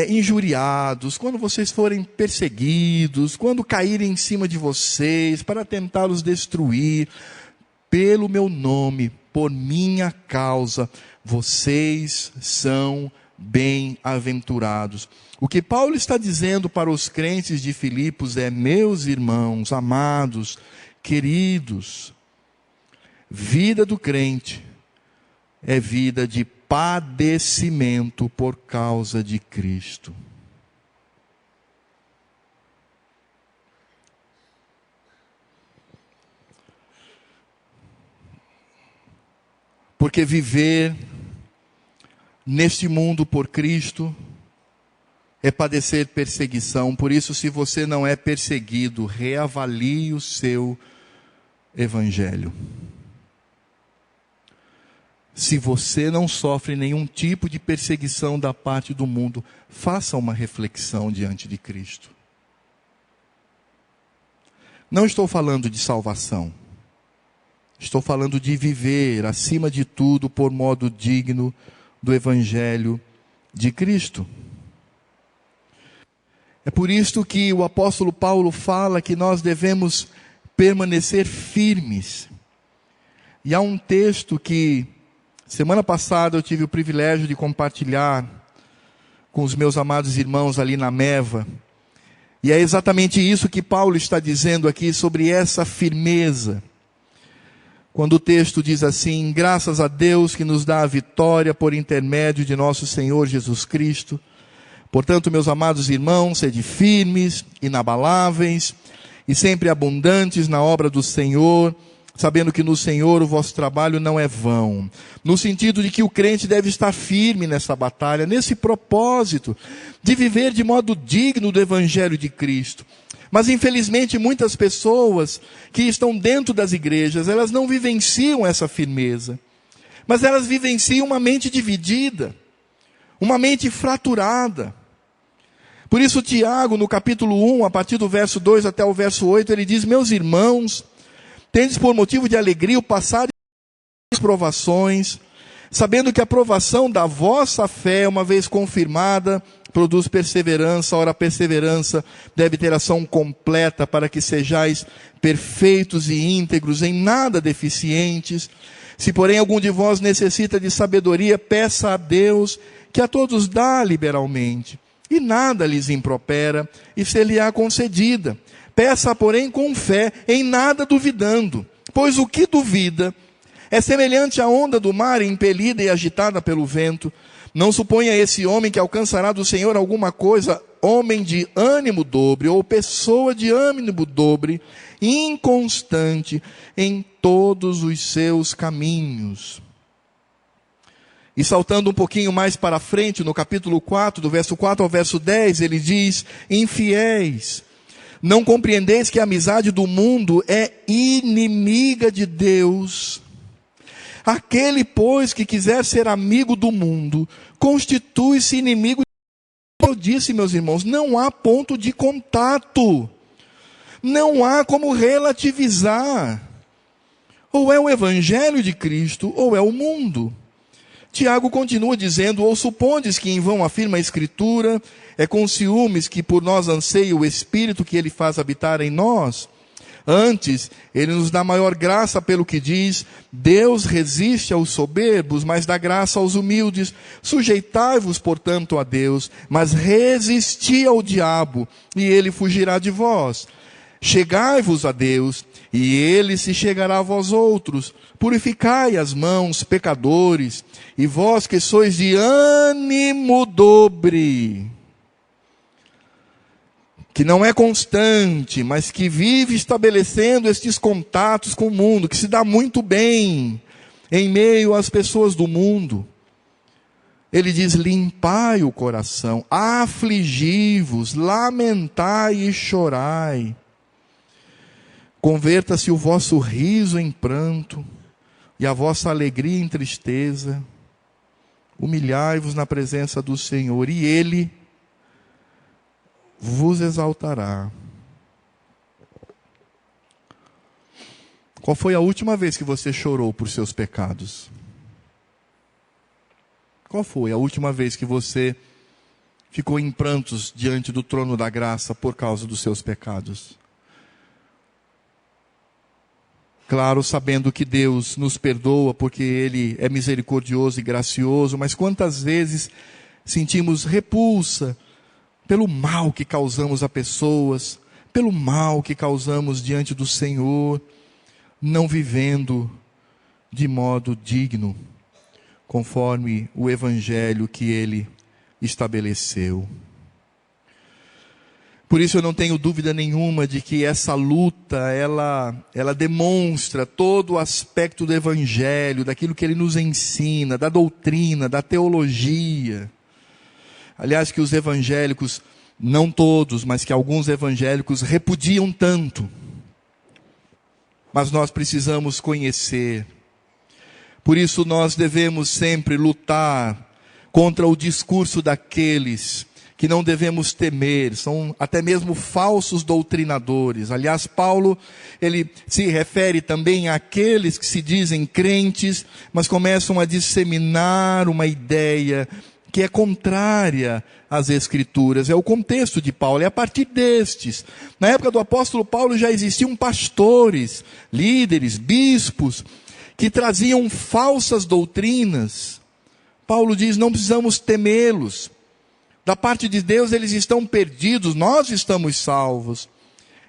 injuriados, quando vocês forem perseguidos, quando caírem em cima de vocês para tentá-los destruir, pelo meu nome, por minha causa, vocês são bem-aventurados. O que Paulo está dizendo para os crentes de Filipos é, meus irmãos, amados, queridos, vida do crente é vida de padecimento por causa de Cristo. Porque viver neste mundo por Cristo é padecer perseguição. Por isso, se você não é perseguido, reavalie o seu evangelho. Se você não sofre nenhum tipo de perseguição da parte do mundo, faça uma reflexão diante de Cristo. Não estou falando de salvação. Estou falando de viver, acima de tudo, por modo digno do Evangelho de Cristo. É por isto que o apóstolo Paulo fala que nós devemos permanecer firmes. E há um texto que, semana passada, eu tive o privilégio de compartilhar com os meus amados irmãos ali na Meva. E é exatamente isso que Paulo está dizendo aqui sobre essa firmeza. Quando o texto diz assim, graças a Deus que nos dá a vitória por intermédio de nosso Senhor Jesus Cristo. Portanto, meus amados irmãos, sede firmes, inabaláveis e sempre abundantes na obra do Senhor, sabendo que no Senhor o vosso trabalho não é vão. No sentido de que o crente deve estar firme nessa batalha, nesse propósito de viver de modo digno do Evangelho de Cristo. Mas infelizmente muitas pessoas que estão dentro das igrejas, elas não vivenciam essa firmeza. Mas elas vivenciam uma mente dividida, uma mente fraturada. Por isso Tiago, no capítulo 1, a partir do verso 2 até o verso 8, ele diz, meus irmãos, tendes por motivo de alegria o passar as provações, sabendo que a provação da vossa fé, uma vez confirmada, produz perseverança. Ora, a perseverança deve ter ação completa, para que sejais perfeitos e íntegros, em nada deficientes. Se porém algum de vós necessita de sabedoria, peça a Deus, que a todos dá liberalmente, e nada lhes impropera, e ser-lhe-á concedida. Peça, porém, com fé, em nada duvidando, pois o que duvida é semelhante à onda do mar, impelida e agitada pelo vento. Não suponha esse homem que alcançará do Senhor alguma coisa, homem de ânimo dobre, ou pessoa de ânimo dobre, inconstante em todos os seus caminhos. E saltando um pouquinho mais para frente, no capítulo 4, do verso 4 ao verso 10, ele diz: infiéis, não compreendeis que a amizade do mundo é inimiga de Deus? Aquele, pois, que quiser ser amigo do mundo, constitui-se inimigo de Deus. Eu disse, meus irmãos, não há ponto de contato. Não há como relativizar. Ou é o evangelho de Cristo, ou é o mundo. Tiago continua dizendo: ou supondes que em vão afirma a Escritura, é com ciúmes que por nós anseia o Espírito que ele faz habitar em nós? Antes, ele nos dá maior graça pelo que diz: Deus resiste aos soberbos, mas dá graça aos humildes. Sujeitai-vos, portanto, a Deus, mas resisti ao diabo, e ele fugirá de vós. Chegai-vos a Deus, e ele se chegará a vós outros. Purificai as mãos, pecadores, e vós que sois de ânimo dobre, que não é constante, mas que vive estabelecendo estes contatos com o mundo, que se dá muito bem em meio às pessoas do mundo. Ele diz: limpai o coração, afligi-vos, lamentai e chorai. Converta-se o vosso riso em pranto, e a vossa alegria em tristeza. Humilhai-vos na presença do Senhor, e Ele vos exaltará. Qual foi a última vez que você chorou por seus pecados? Qual foi a última vez que você ficou em prantos diante do trono da graça por causa dos seus pecados? Claro, sabendo que Deus nos perdoa porque Ele é misericordioso e gracioso, mas quantas vezes sentimos repulsa pelo mal que causamos a pessoas, pelo mal que causamos diante do Senhor, não vivendo de modo digno, conforme o evangelho que Ele estabeleceu. Por isso eu não tenho dúvida nenhuma de que essa luta, ela demonstra todo o aspecto do evangelho, daquilo que ele nos ensina, da doutrina, da teologia. Aliás, que os evangélicos, não todos, mas que alguns evangélicos repudiam tanto. Mas nós precisamos conhecer. Por isso nós devemos sempre lutar contra o discurso daqueles que não devemos temer, são até mesmo falsos doutrinadores. Aliás, Paulo, ele se refere também àqueles que se dizem crentes, mas começam a disseminar uma ideia que é contrária às Escrituras. É o contexto de Paulo, é a partir destes. Na época do apóstolo Paulo já existiam pastores, líderes, bispos, que traziam falsas doutrinas. Paulo diz: não precisamos temê-los. Da parte de Deus eles estão perdidos, nós estamos salvos.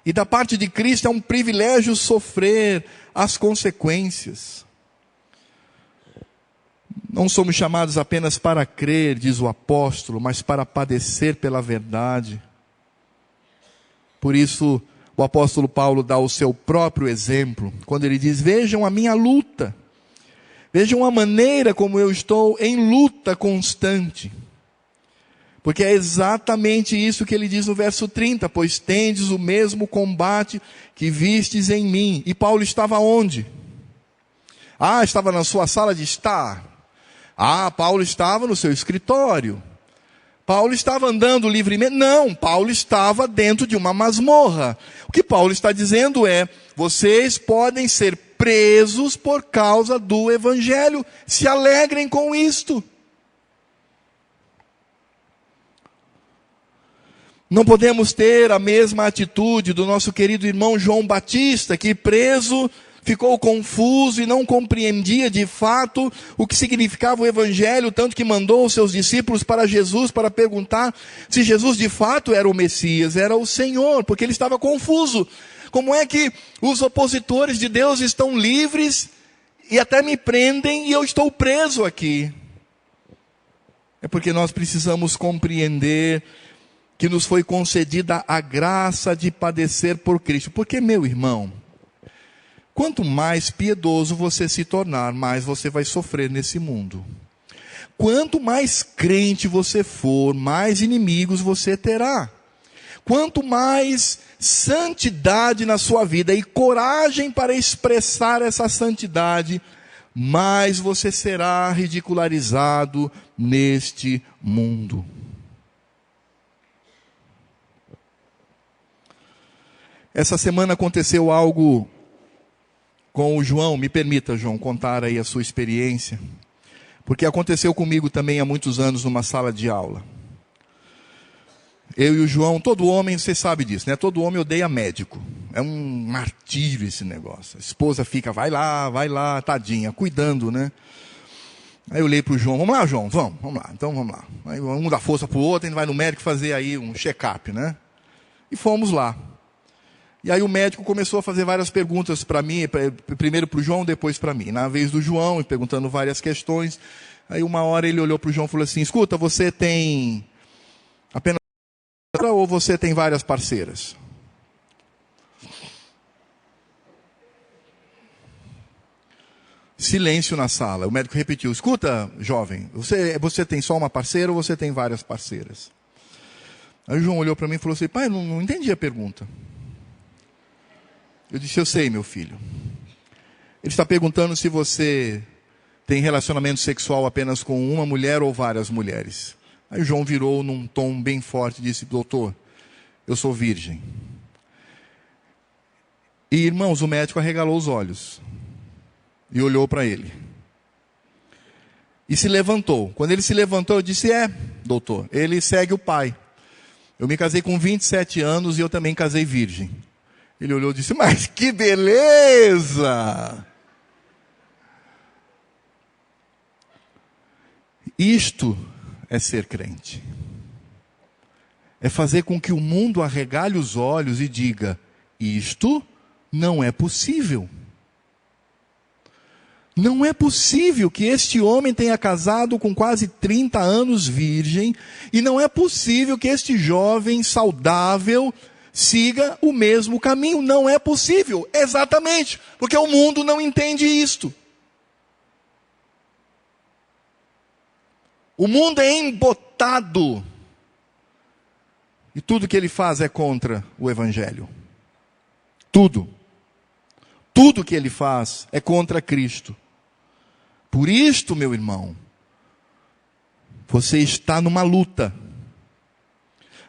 E da parte de Cristo é um privilégio sofrer as consequências. Não somos chamados apenas para crer, diz o apóstolo, mas para padecer pela verdade. Por isso, o apóstolo Paulo dá o seu próprio exemplo, quando ele diz: vejam a minha luta. Vejam a maneira como eu estou em luta constante. Porque é exatamente isso que ele diz no verso 30. Pois tendes o mesmo combate que vistes em mim. E Paulo estava onde? Estava na sua sala de estar. Paulo estava no seu escritório. Paulo estava andando livremente. Não, Paulo estava dentro de uma masmorra. O que Paulo está dizendo é: vocês podem ser presos por causa do evangelho. Se alegrem com isto. Não podemos ter a mesma atitude do nosso querido irmão João Batista, que preso ficou confuso e não compreendia de fato o que significava o Evangelho, tanto que mandou os seus discípulos para Jesus para perguntar se Jesus de fato era o Messias, era o Senhor, porque ele estava confuso. Como é que os opositores de Deus estão livres e até me prendem e eu estou preso aqui? É porque nós precisamos compreender que nos foi concedida a graça de padecer por Cristo. Porque, meu irmão, quanto mais piedoso você se tornar, mais você vai sofrer nesse mundo. Quanto mais crente você for, mais inimigos você terá. Quanto mais santidade na sua vida e coragem para expressar essa santidade, mais você será ridicularizado neste mundo. Essa semana aconteceu algo com o João. Me permita, João, contar aí a sua experiência, porque aconteceu comigo também há muitos anos numa sala de aula. Eu e o João, todo homem, você sabe disso, né? Todo homem odeia médico. É um martírio esse negócio. A esposa fica, vai lá, tadinha, cuidando, né? Aí eu olhei para o João, vamos lá, João, vamos lá, então vamos lá. Aí um dá força para o outro, a gente vai no médico fazer aí um check-up, né? E fomos lá. E aí o médico começou a fazer várias perguntas para mim, primeiro para o João, depois para mim. Na vez do João, perguntando várias questões. Aí uma hora ele olhou para o João e falou assim, escuta, você tem apenas ou você tem várias parceiras? Silêncio na sala. O médico repetiu, escuta, jovem, você tem só uma parceira ou você tem várias parceiras? Aí o João olhou para mim e falou assim, pai, eu não entendi a pergunta. Eu disse, eu sei, meu filho. Ele está perguntando se você tem relacionamento sexual apenas com uma mulher ou várias mulheres. Aí o João virou num tom bem forte e disse, doutor, eu sou virgem. E irmãos, o médico arregalou os olhos e olhou para ele. E se levantou. Quando ele se levantou, eu disse, doutor, ele segue o pai. Eu me casei com 27 anos e eu também casei virgem. Ele olhou e disse, mas que beleza! Isto é ser crente. É fazer com que o mundo arregale os olhos e diga, isto não é possível. Não é possível que este homem tenha casado com quase 30 anos virgem, e não é possível que este jovem saudável siga o mesmo caminho. Não é possível, exatamente, porque o mundo não entende isto. O mundo é embotado, e tudo que ele faz é contra o Evangelho. Tudo que ele faz é contra Cristo. Por isto, meu irmão, você está numa luta.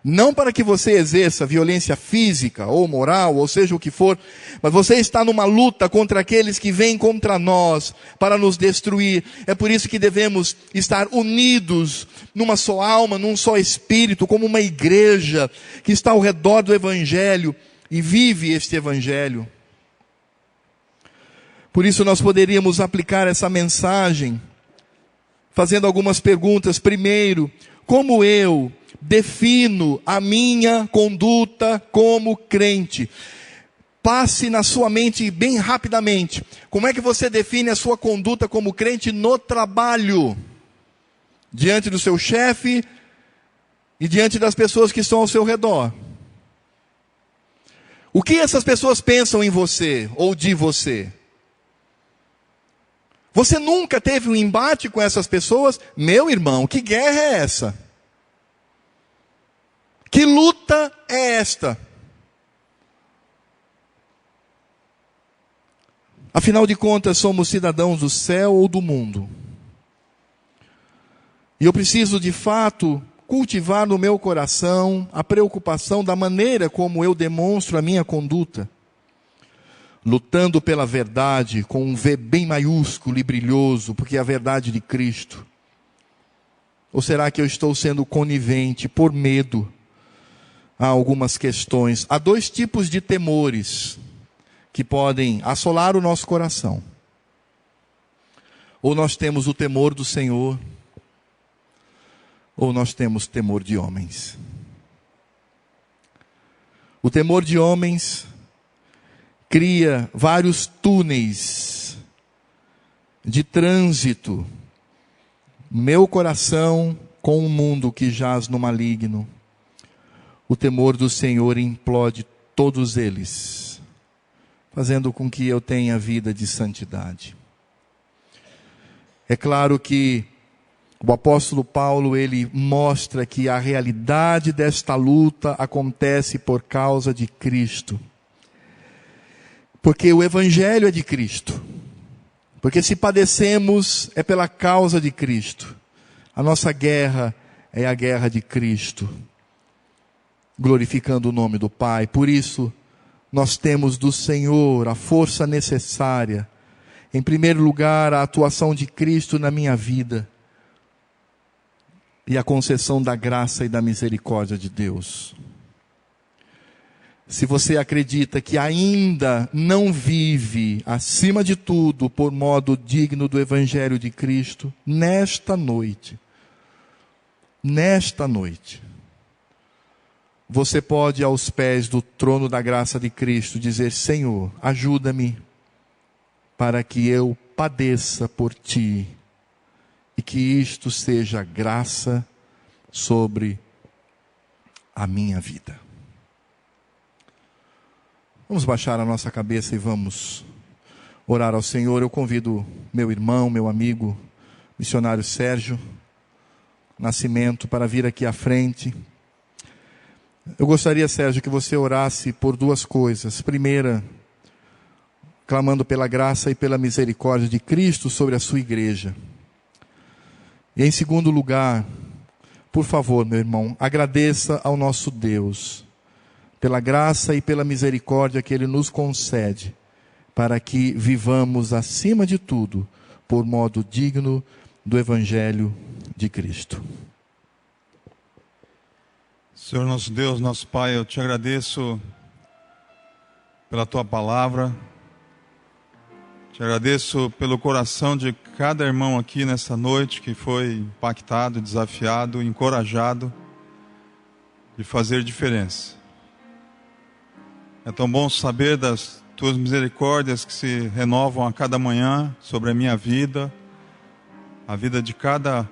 Não para que você exerça violência física ou moral, ou seja o que for, mas você está numa luta contra aqueles que vêm contra nós para nos destruir. É por isso que devemos estar unidos numa só alma, num só espírito, como uma igreja que está ao redor do Evangelho e vive este Evangelho. Por isso nós poderíamos aplicar essa mensagem fazendo algumas perguntas. Primeiro, como eu defino a minha conduta como crente? Passe na sua mente bem rapidamente. Como é que você define a sua conduta como crente no trabalho? Diante do seu chefe e diante das pessoas que estão ao seu redor. O que essas pessoas pensam em você ou de você? Você nunca teve um embate com essas pessoas? Meu irmão, que guerra é essa? Que luta é esta? Afinal de contas, somos cidadãos do céu ou do mundo. E eu preciso, de fato, cultivar no meu coração a preocupação da maneira como eu demonstro a minha conduta. Lutando pela verdade, com um V bem maiúsculo e brilhoso, porque é a verdade de Cristo. Ou será que eu estou sendo conivente por medo a algumas questões? Há dois tipos de temores que podem assolar o nosso coração. Ou nós temos o temor do Senhor, ou nós temos temor de homens. O temor de homens cria vários túneis de trânsito, meu coração com o mundo que jaz no maligno. O temor do Senhor implode todos eles, fazendo com que eu tenha vida de santidade. É claro que o apóstolo Paulo, ele mostra que a realidade desta luta acontece por causa de Cristo. Porque o Evangelho é de Cristo. Porque se padecemos é pela causa de Cristo. A nossa guerra é a guerra de Cristo, glorificando o nome do Pai. Por isso, nós temos do Senhor a força necessária. Em primeiro lugar, a atuação de Cristo na minha vida e a concessão da graça e da misericórdia de Deus. Se você acredita que ainda não vive, acima de tudo, por modo digno do Evangelho de Cristo, nesta noite, você pode, aos pés do trono da graça de Cristo, dizer: Senhor, ajuda-me para que eu padeça por Ti, e que isto seja graça sobre a minha vida. Vamos baixar a nossa cabeça e vamos orar ao Senhor. Eu convido meu irmão, meu amigo, missionário Sérgio Nascimento, para vir aqui à frente. Eu gostaria, Sérgio, que você orasse por duas coisas. Primeira, clamando pela graça e pela misericórdia de Cristo sobre a sua igreja. E em segundo lugar, por favor, meu irmão, agradeça ao nosso Deus pela graça e pela misericórdia que Ele nos concede, para que vivamos, acima de tudo, por modo digno do Evangelho de Cristo. Senhor nosso Deus, nosso Pai, eu te agradeço pela Tua palavra, te agradeço pelo coração de cada irmão aqui nessa noite que foi impactado, desafiado, encorajado de fazer diferença. É tão bom saber das Tuas misericórdias que se renovam a cada manhã sobre a minha vida, a vida de cada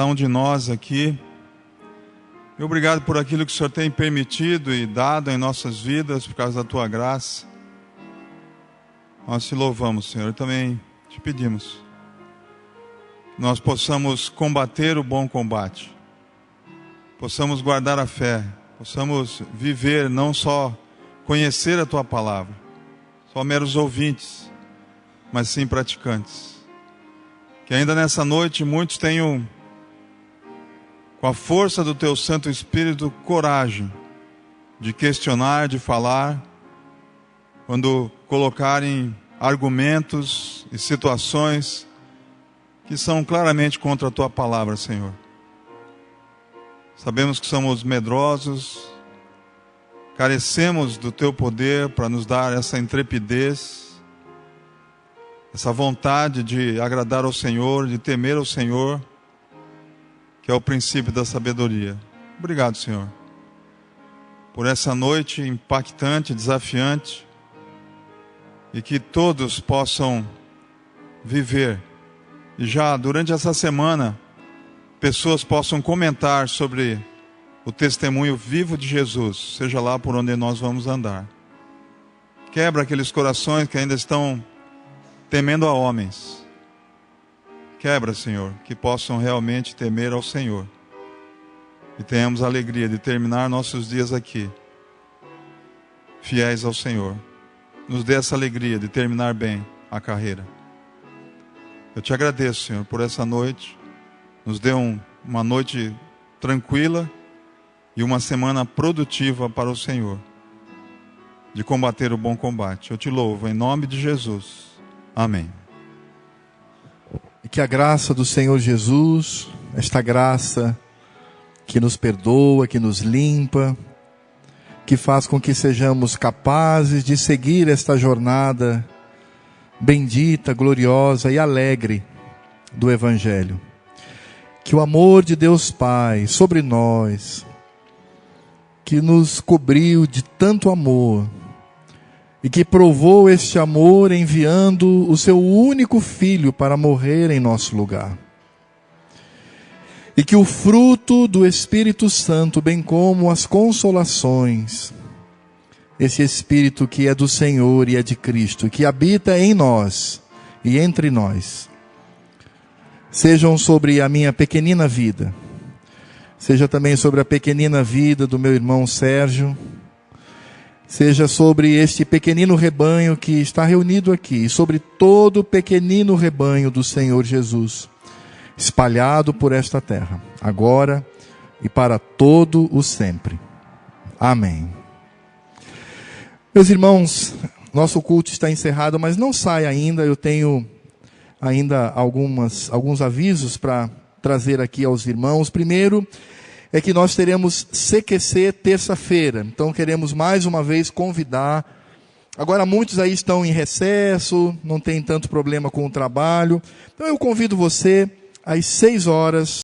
um de nós aqui. E obrigado por aquilo que o Senhor tem permitido e dado em nossas vidas por causa da Tua graça. Nós te louvamos, Senhor, e também te pedimos que nós possamos combater o bom combate, possamos guardar a fé, possamos viver, não só conhecer a Tua palavra, só meros ouvintes, mas sim praticantes. Que ainda nessa noite muitos tenham, com a força do Teu Santo Espírito, coragem de questionar, de falar, quando colocarem argumentos e situações que são claramente contra a Tua palavra, Senhor. Sabemos que somos medrosos, carecemos do Teu poder para nos dar essa intrepidez, essa vontade de agradar ao Senhor, de temer ao Senhor, que é o princípio da sabedoria. Obrigado, Senhor, por essa noite impactante, desafiante, e que todos possam viver, e já durante essa semana, pessoas possam comentar sobre o testemunho vivo de Jesus, seja lá por onde nós vamos andar. Quebra aqueles corações que ainda estão temendo a homens. Quebra, Senhor, que possam realmente temer ao Senhor. E tenhamos a alegria de terminar nossos dias aqui, fiéis ao Senhor. Nos dê essa alegria de terminar bem a carreira. Eu te agradeço, Senhor, por essa noite. Nos dê uma noite tranquila e uma semana produtiva para o Senhor, de combater o bom combate. Eu te louvo em nome de Jesus. Amém. E que a graça do Senhor Jesus, esta graça que nos perdoa, que nos limpa, que faz com que sejamos capazes de seguir esta jornada bendita, gloriosa e alegre do Evangelho. Que o amor de Deus Pai sobre nós, que nos cobriu de tanto amor, e que provou este amor enviando o seu único Filho para morrer em nosso lugar. E que o fruto do Espírito Santo, bem como as consolações, esse Espírito que é do Senhor e é de Cristo, que habita em nós e entre nós, sejam sobre a minha pequenina vida, seja também sobre a pequenina vida do meu irmão Sérgio, seja sobre este pequenino rebanho que está reunido aqui, e sobre todo o pequenino rebanho do Senhor Jesus, espalhado por esta terra, agora e para todo o sempre. Amém. Meus irmãos, nosso culto está encerrado, mas não sai ainda. Eu tenho ainda alguns avisos para trazer aqui aos irmãos. Primeiro é que nós teremos CQC terça-feira. Então queremos mais uma vez convidar. Agora muitos aí estão em recesso, não tem tanto problema com o trabalho. Então eu convido você às 6 horas